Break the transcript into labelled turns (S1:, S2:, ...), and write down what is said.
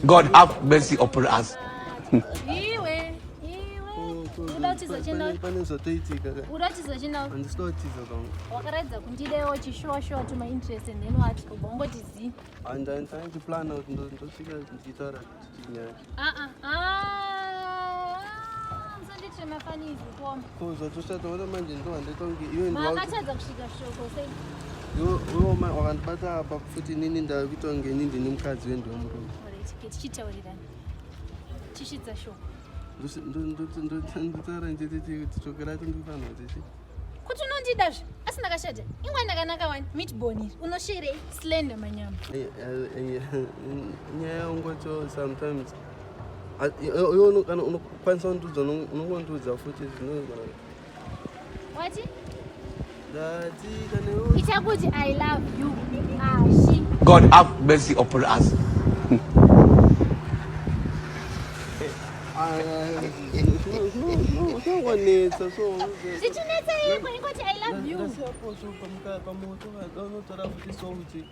S1: God have mercy upon us.
S2: Iwe. Udachizochina. Wakaradza kundidewo chishosho to my interest and then what ubongotizi.
S3: And I'm trying to plan out ndosvika ndichitaura
S2: Msanditi mafanizi kuomba.
S3: Zvatoshataona manje ndo handitonge iwe
S2: makatadza kusvika shoko sei.
S3: iwe wakandibata apa futi nini ndakuitonge ini ndini mukadzi wendomuro
S2: tichitaurirana tichidza shoko
S3: ndotaura ndititi shoko racho ndikufanira tichi
S2: kuti unondidazve asi ndakashata ingwa ndakanaka wani meatbone unosherei slender manyama
S3: nyaya yangocho sometimes kana unokwanisa kundudza unongondudza futi
S2: wati
S3: dati kana
S2: ichakuti I love you ashi
S1: God have mercy upon us.
S3: zvinongonetsa so
S2: zvichinetsa iko ingoti I love you
S3: pamoto unotora futi souti